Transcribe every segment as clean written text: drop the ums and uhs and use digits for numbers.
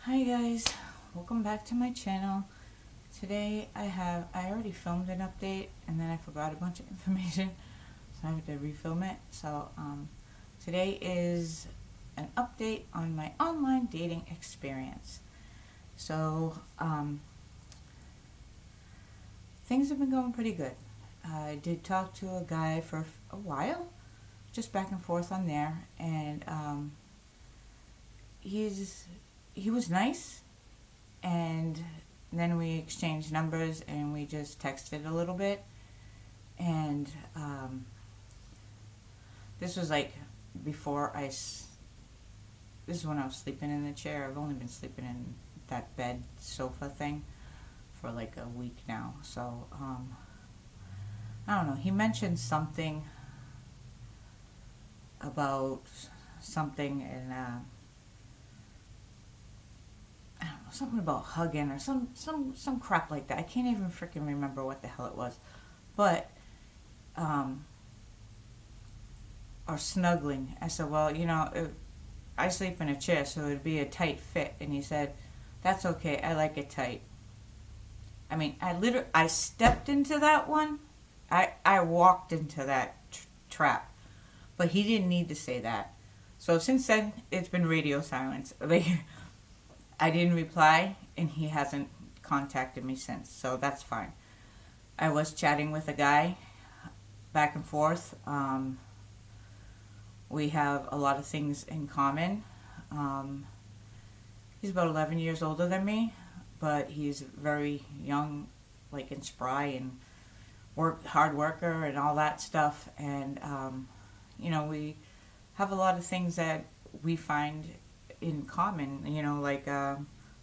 Hi guys, welcome back to my channel. Today I already filmed an update and then I forgot a bunch of information, so I have to refilm it. So today is an update on my online dating experience. So things have been going pretty good. I did talk to a guy for a while, just back and forth on there, and he was nice, and then we exchanged numbers and we just texted a little bit, and this was like before this is when I was sleeping in the chair. I've only been sleeping in that bed sofa thing for like a week now, so I don't know, he mentioned something about something, and I don't know, something about hugging or some crap like that. I can't even freaking remember what the hell it was. But or snuggling. I said, well, I sleep in a chair, so it'd be a tight fit. And he said, that's okay, I like it tight. I mean, I stepped into that one. I walked into that trap. But he didn't need to say that. So since then, it's been radio silence. I didn't reply, and he hasn't contacted me since, so that's fine. I was chatting with a guy, back and forth. We have a lot of things in common. He's about 11 years older than me, but he's very young, like, and spry, and hard worker and all that stuff. And we have a lot of things that we find in common.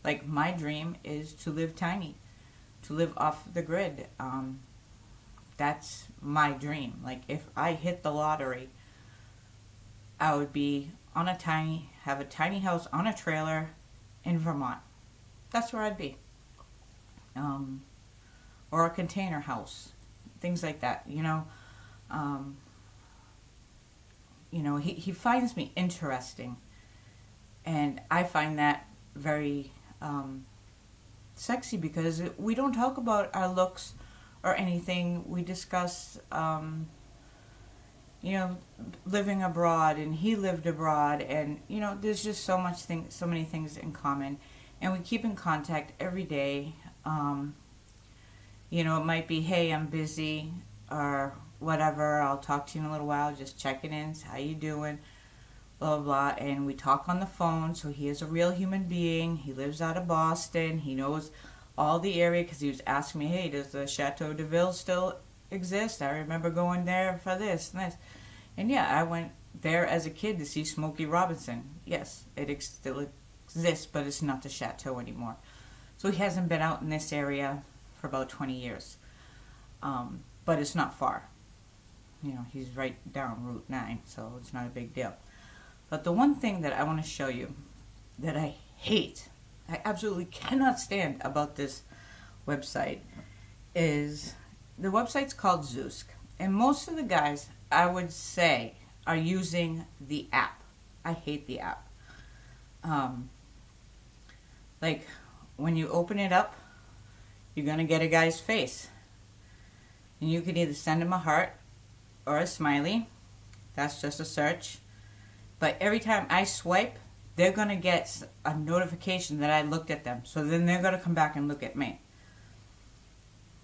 Like my dream is to live tiny, to live off the grid. That's my dream. Like, if I hit the lottery, I would be have a tiny house on a trailer in Vermont. That's where I'd be. Or a container house, things like that. He finds me interesting, and I find that very sexy, because we don't talk about our looks or anything. We discuss, living abroad, and he lived abroad, and there's just so many things in common, and we keep in contact every day. It might be, hey, I'm busy, or whatever, I'll talk to you in a little while, just checking in, how you doing, blah, blah, blah. And we talk on the phone, so he is a real human being. He lives out of Boston. He knows all the area, because he was asking me, hey, does the Chateau de Ville still exist? I remember going there for this and this. And yeah, I went there as a kid to see Smokey Robinson. Yes, it still exists, but it's not the Chateau anymore. So he hasn't been out in this area for about 20 years. But it's not far. He's right down Route 9, so it's not a big deal. But the one thing that I want to show you that I hate, I absolutely cannot stand about this website, is the website's called Zoosk. And most of the guys, I would say, are using the app. I hate the app. Like, when you open it up, you're going to get a guy's face. And you can either send him a heart or a smiley. That's just a search. But every time I swipe, they're going to get a notification that I looked at them. So then they're going to come back and look at me.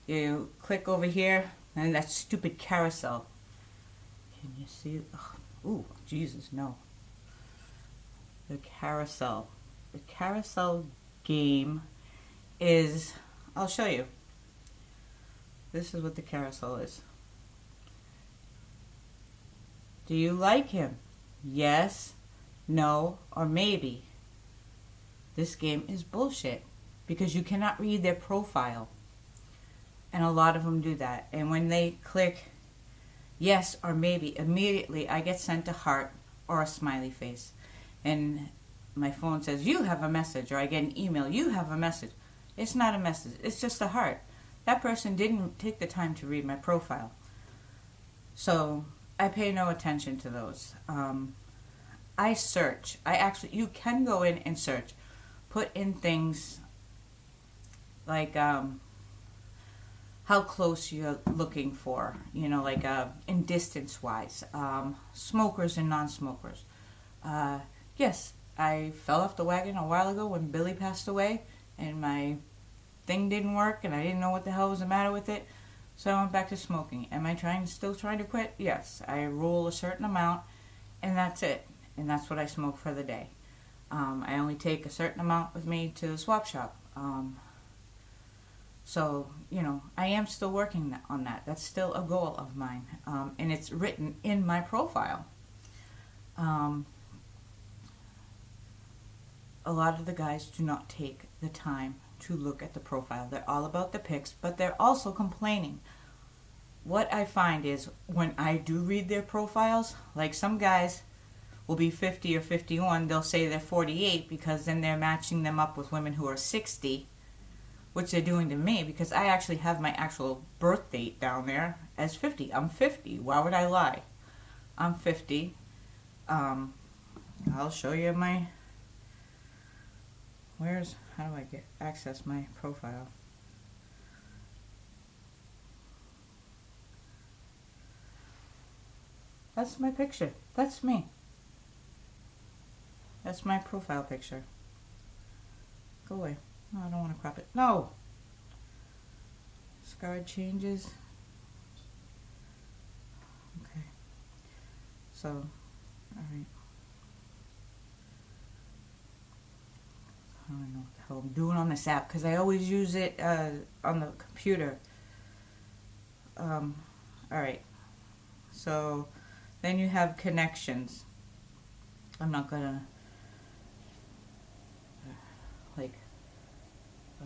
You click over here, and that stupid carousel. Can you see it? Ooh, Jesus, no. The carousel. The carousel game is, I'll show you. This is what the carousel is. Do you like him? Yes, no, or maybe. This game is bullshit, because you cannot read their profile. And a lot of them do that. And when they click yes or maybe, immediately I get sent a heart or a smiley face. And my phone says, you have a message, or I get an email, you have a message. It's not a message, it's just a heart. That person didn't take the time to read my profile. So I pay no attention to those. I search. You can go in and search. put in things like how close you're looking for, like in distance wise, smokers and non-smokers. Yes, I fell off the wagon a while ago when Billy passed away, and my thing didn't work, and I didn't know what the hell was the matter with it, so I went back to smoking. Am I still trying to quit? Yes, I roll a certain amount, and that's it, and that's what I smoke for the day. I only take a certain amount with me to the swap shop. So, I am still working on that. That's still a goal of mine. And it's written in my profile. A lot of the guys do not take the time to look at the profile. They're all about the pics, but they're also complaining. What I find is when I do read their profiles, like some guys will be 50 or 51, they'll say they're 48 because then they're matching them up with women who are 60, which they're doing to me because I actually have my actual birth date down there as 50. I'm 50. Why would I lie? I'm 50. I'll show you my... How do I access my profile? That's my picture. That's me. That's my profile picture. Go away. No, I don't want to crop it. No! Scarred changes. Okay. So, alright. I don't know what the hell I'm doing on this app because I always use it on the computer. Alright. So, then you have connections. I'm not gonna...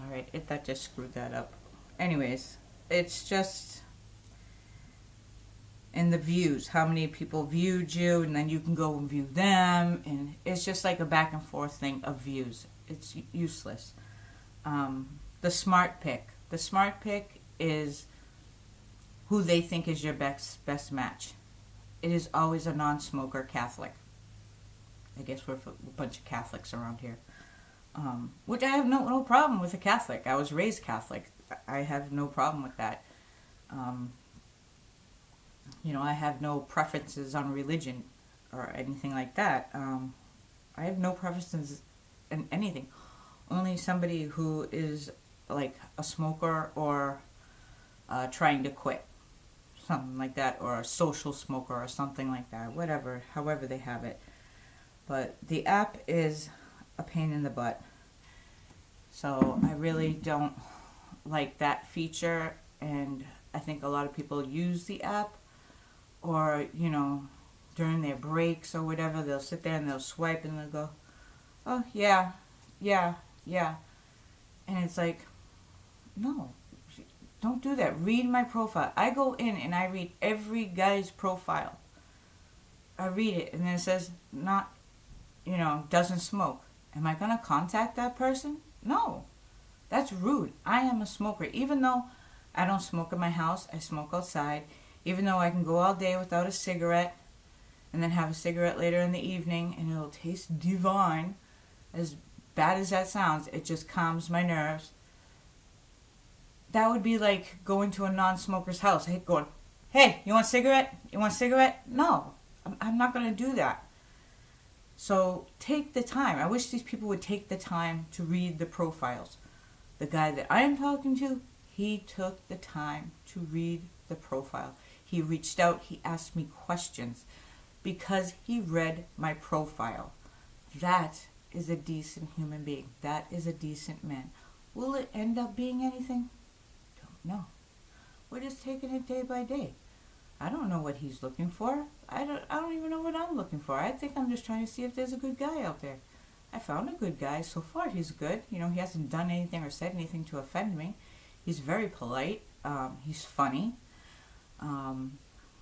Alright, that just screwed that up. Anyways, it's just in the views, how many people viewed you, and then you can go and view them, and it's just like a back and forth thing of views. It's useless. The smart pick. The smart pick is who they think is your best match. It is always a non-smoker Catholic. I guess we're a bunch of Catholics around here. Which I have no problem with a Catholic. I was raised Catholic. I have no problem with that. I have no preferences on religion or anything like that. I have no preferences in anything. Only somebody who is like a smoker or trying to quit. Something like that. Or a social smoker or something like that. Whatever. However they have it. But the app is a pain in the butt. So I really don't like that feature, and I think a lot of people use the app, or during their breaks or whatever, they'll sit there and they'll swipe and they'll go, oh yeah, and it's like, no, don't do that. Read my profile. I go in and I read every guy's profile. I read it and then it says doesn't smoke. Am I going to contact that person? No. That's rude. I am a smoker. Even though I don't smoke in my house, I smoke outside. Even though I can go all day without a cigarette and then have a cigarette later in the evening and it'll taste divine. As bad as that sounds, it just calms my nerves. That would be like going to a non-smoker's house. Going, hey, you want a cigarette? You want a cigarette? No. I'm not going to do that. So take the time. I wish these people would take the time to read the profiles. The guy that I am talking to, he took the time to read the profile. He reached out. He asked me questions because he read my profile. That is a decent human being. That is a decent man. Will it end up being anything? Don't know. We're just taking it day by day. I don't know what he's looking for. I don't even know what I'm looking for. I think I'm just trying to see if there's a good guy out there. I found a good guy. So far, he's good. He hasn't done anything or said anything to offend me. He's very polite. He's funny.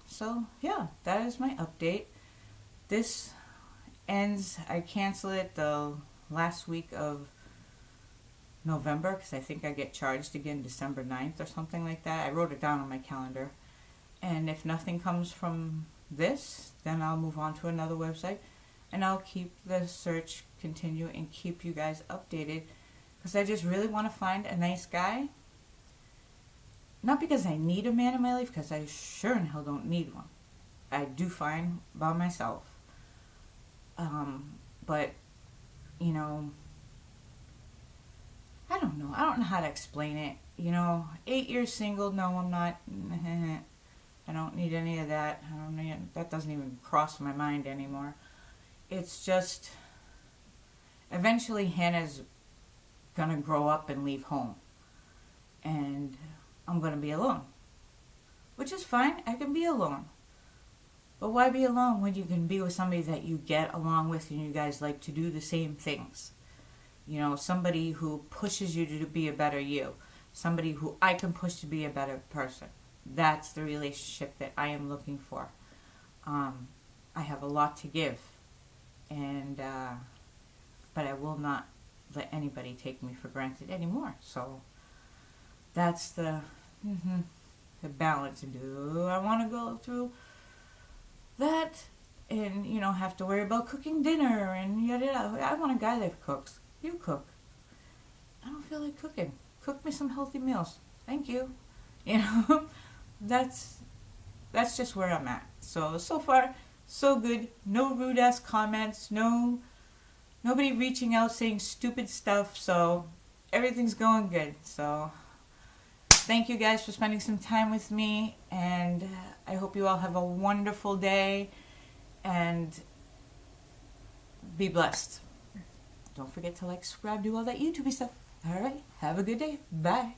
So, yeah, that is my update. This ends, I cancel it the last week of November because I think I get charged again December 9th or something like that. I wrote it down on my calendar. And if nothing comes from this, then I'll move on to another website and I'll keep the search continue and keep you guys updated, because I just really want to find a nice guy. Not because I need a man in my life, because I sure in hell don't need one. I do fine by myself. But, you know, I don't know. I don't know how to explain it. 8 years single, no, I'm not. I don't need any of that. That doesn't even cross my mind anymore. It's just, eventually Hannah's going to grow up and leave home. And I'm going to be alone. Which is fine. I can be alone. But why be alone when you can be with somebody that you get along with and you guys like to do the same things? Somebody who pushes you to be a better you. Somebody who I can push to be a better person. That's the relationship that I am looking for. I have a lot to give. But I will not let anybody take me for granted anymore. So that's the balance. Do I want to go through that and have to worry about cooking dinner and yada yada? I want a guy that cooks. You cook. I don't feel like cooking. Cook me some healthy meals. Thank you. That's just where I'm at. So far so good. No rude ass comments. Nobody reaching out saying stupid stuff. So everything's going good. So thank you guys for spending some time with me, and I hope you all have a wonderful day, and be blessed. Don't forget to like, subscribe, do all that YouTube stuff. Alright, have a good day. Bye.